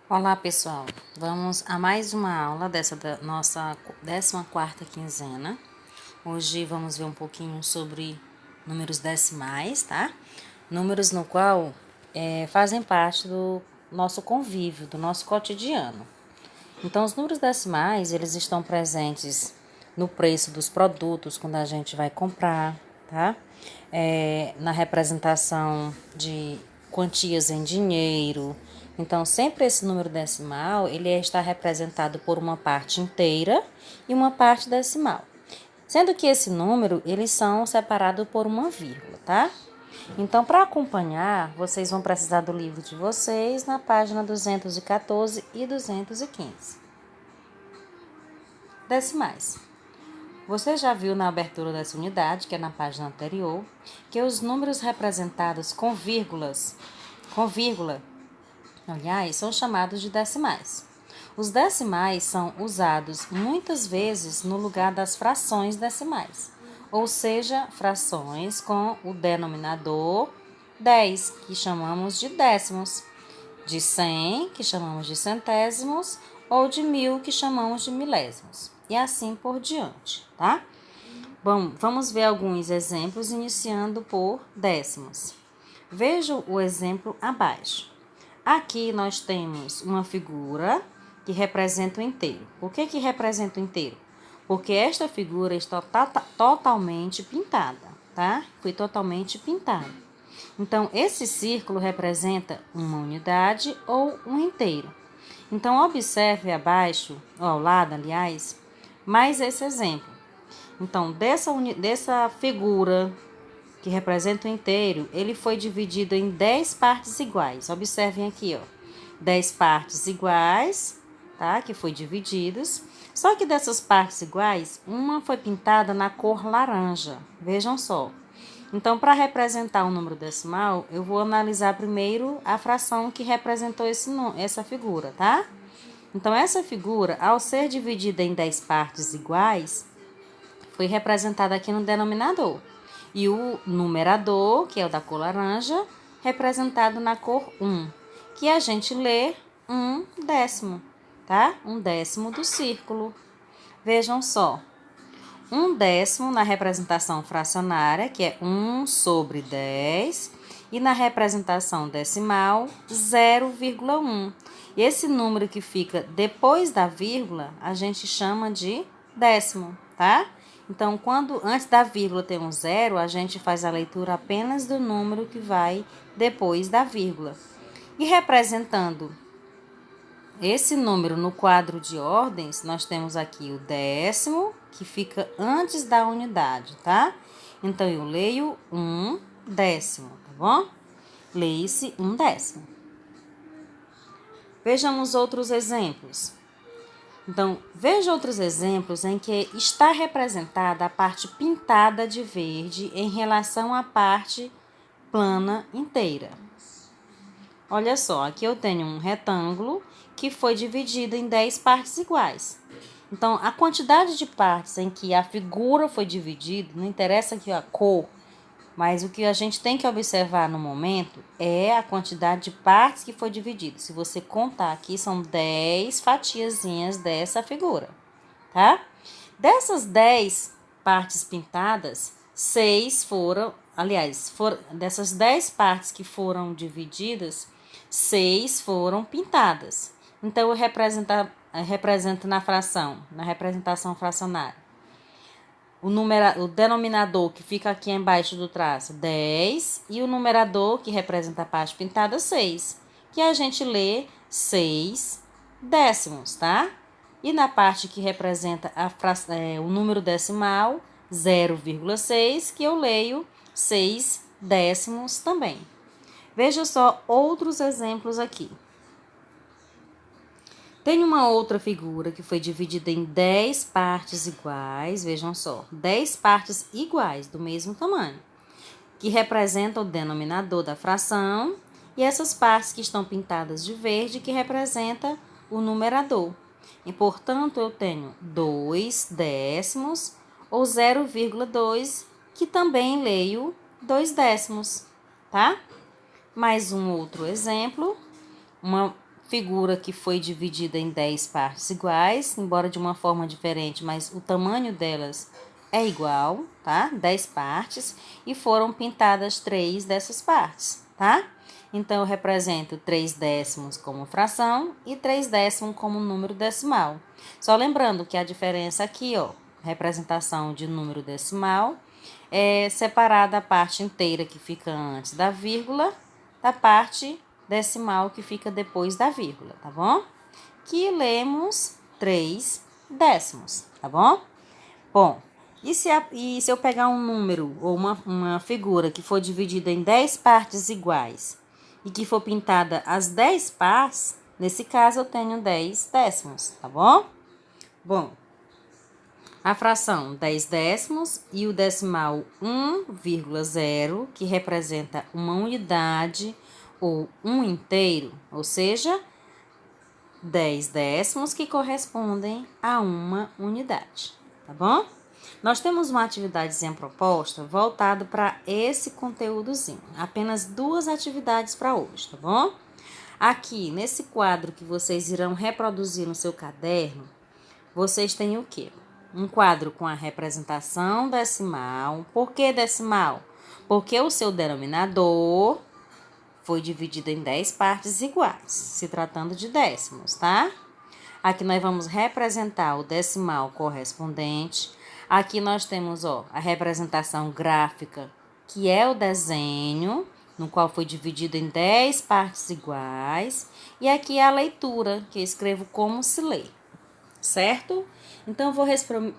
Olá, pessoal. Vamos a mais uma aula dessa da nossa 14ª quinzena. Hoje vamos ver um pouquinho sobre números decimais, tá? Números no qual fazem parte do nosso convívio, do nosso cotidiano. Então, os números decimais, eles estão presentes no preço dos produtos quando a gente vai comprar, tá? Na representação de quantias em dinheiro. Então, sempre esse número decimal, ele está representado por uma parte inteira e uma parte decimal. Sendo que esse número, eles são separados por uma vírgula, tá? Então, para acompanhar, vocês vão precisar do livro de vocês na página 214 e 215. Decimais. Você já viu na abertura dessa unidade, que é na página anterior, que os números representados com vírgula, aliás, são chamados de decimais. Os decimais são usados muitas vezes no lugar das frações decimais, ou seja, frações com o denominador 10, que chamamos de décimos, de 100, que chamamos de centésimos, ou de 1000, que chamamos de milésimos, e assim por diante, tá? Bom, vamos ver alguns exemplos, iniciando por décimos. Veja o exemplo abaixo. Aqui nós temos uma figura que representa o inteiro. Por que representa o inteiro? Porque esta figura está totalmente pintada, tá? Foi totalmente pintada. Então, esse círculo representa uma unidade ou um inteiro. Então, observe abaixo, ou ao lado, aliás, mais esse exemplo. Então, dessa figura que representa o inteiro, ele foi dividido em 10 partes iguais. Observem aqui, ó, 10 partes iguais, tá? Que foi divididas. Só que dessas partes iguais, uma foi pintada na cor laranja. Vejam só. Então, para representar o número decimal, eu vou analisar primeiro a fração que representou essa figura, tá? Então, essa figura, ao ser dividida em 10 partes iguais, foi representada aqui no denominador. E o numerador, que é o da cor laranja, representado na cor 1, que a gente lê 1/10, tá? 1/10 do círculo. Vejam só. 1/10 na representação fracionária, que é 1/10, e na representação decimal, 0,1. E esse número que fica depois da vírgula, a gente chama de décimo, tá? Então, quando antes da vírgula tem um zero, a gente faz a leitura apenas do número que vai depois da vírgula. E representando esse número no quadro de ordens, nós temos aqui o décimo, que fica antes da unidade, tá? Então, eu leio 1/10, tá bom? Leia-se 1/10. Vejamos outros exemplos. Então, veja outros exemplos em que está representada a parte pintada de verde em relação à parte plana inteira. Olha só, aqui eu tenho um retângulo que foi dividido em 10 partes iguais. Então, a quantidade de partes em que a figura foi dividida, não interessa aqui a cor, mas o que a gente tem que observar no momento é a quantidade de partes que foi dividida. Se você contar aqui, são 10 fatiazinhas dessa figura, tá? Dessas 10 partes pintadas, 6 foram, dessas 10 partes que foram divididas, 6 foram pintadas. Então, eu represento na representação fracionária. O denominador, que fica aqui embaixo do traço, 10, e o numerador, que representa a parte pintada, 6, que a gente lê 6/10, tá? E na parte que representa o número decimal, 0,6, que eu leio 6/10 também. Veja só outros exemplos aqui. Tem uma outra figura que foi dividida em 10 partes iguais, vejam só, 10 partes iguais, do mesmo tamanho, que representam o denominador da fração, e essas partes que estão pintadas de verde, que representa o numerador. E, portanto, eu tenho 2/10 ou 0,2, que também leio 2/10, tá? Mais um outro exemplo, uma figura que foi dividida em 10 partes iguais, embora de uma forma diferente, mas o tamanho delas é igual, tá? 10 partes, e foram pintadas 3 dessas partes, tá? Então, eu represento 3 décimos como fração e 3 décimos como número decimal. Só lembrando que a diferença aqui, ó, representação de número decimal, é separada a parte inteira que fica antes da vírgula da parte decimal que fica depois da vírgula, tá bom? Que lemos 3 décimos, tá bom? Bom, e se eu pegar um número ou uma figura que for dividida em 10 partes iguais e que for pintada as 10 partes, nesse caso eu tenho 10 décimos, tá bom? Bom, a fração 10 décimos e o decimal 1,0, que representa uma unidade ou um inteiro, ou seja, 10 décimos que correspondem a uma unidade, tá bom? Nós temos uma atividadezinha proposta voltada para esse conteúdozinho. Apenas 2 atividades para hoje, tá bom? Aqui, nesse quadro que vocês irão reproduzir no seu caderno, vocês têm o quê? Um quadro com a representação decimal. Por que decimal? Porque o seu denominador foi dividido em 10 partes iguais, se tratando de décimos, tá? Aqui nós vamos representar o decimal correspondente. Aqui nós temos, ó, a representação gráfica, que é o desenho, no qual foi dividido em 10 partes iguais. E aqui é a leitura, que eu escrevo como se lê, certo? Então, eu vou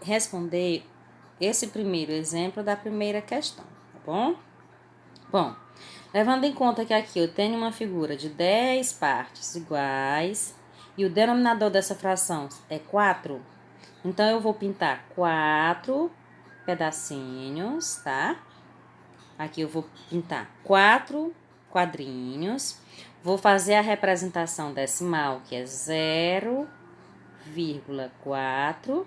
responder esse primeiro exemplo da primeira questão, tá bom? Bom, levando em conta que aqui eu tenho uma figura de 10 partes iguais e o denominador dessa fração é 4, então eu vou pintar 4 pedacinhos, tá? Aqui eu vou pintar 4 quadrinhos, vou fazer a representação decimal, que é 0,4,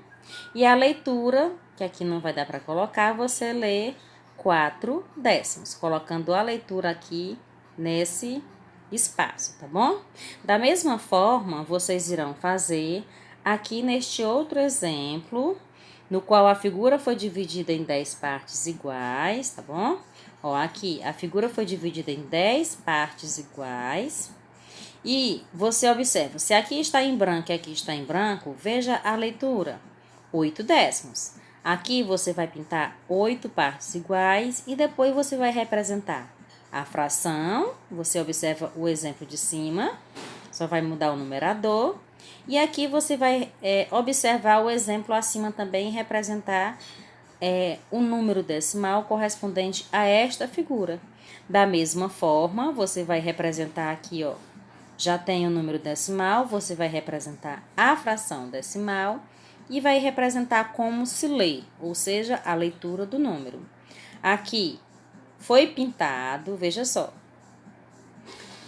e a leitura, que aqui não vai dar para colocar, você lê 4 décimos, colocando a leitura aqui nesse espaço, tá bom? Da mesma forma, vocês irão fazer aqui neste outro exemplo, no qual a figura foi dividida em 10 partes iguais, tá bom? Ó, aqui a figura foi dividida em 10 partes iguais. E você observa, se aqui está em branco e aqui está em branco, veja a leitura, 8 décimos. Aqui você vai pintar 8 partes iguais e depois você vai representar a fração. Você observa o exemplo de cima, só vai mudar o numerador. E aqui você vai observar o exemplo acima também e representar o número decimal correspondente a esta figura. Da mesma forma, você vai representar aqui, ó, já tem o número decimal, você vai representar a fração decimal e vai representar como se lê, ou seja, a leitura do número. Aqui foi pintado, veja só.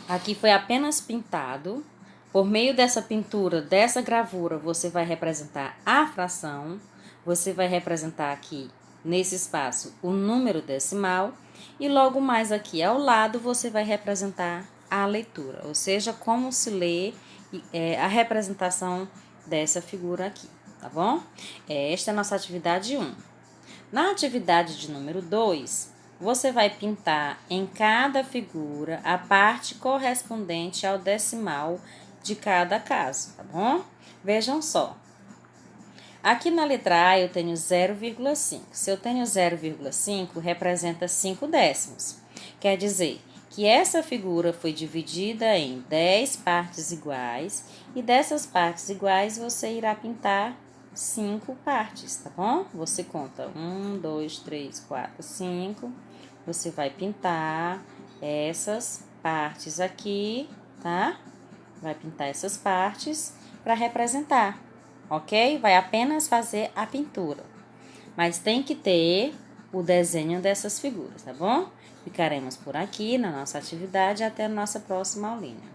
Aqui foi apenas pintado. Por meio dessa pintura, dessa gravura, você vai representar a fração. Você vai representar aqui, nesse espaço, o número decimal. E logo mais aqui ao lado, você vai representar a leitura, ou seja, como se lê a representação dessa figura aqui, tá bom? Esta é a nossa atividade 1. Na atividade de número 2, você vai pintar em cada figura a parte correspondente ao decimal de cada caso, tá bom? Vejam só. Aqui na letra A eu tenho 0,5. Se eu tenho 0,5, representa 5 décimos. Quer dizer que essa figura foi dividida em 10 partes iguais e dessas partes iguais você irá pintar 5 partes, tá bom? Você conta 1, 2, 3, 4, 5. Você vai pintar essas partes aqui, tá? Vai pintar essas partes para representar, ok? Vai apenas fazer a pintura, mas tem que ter o desenho dessas figuras, tá bom? Ficaremos por aqui na nossa atividade até a nossa próxima aulinha.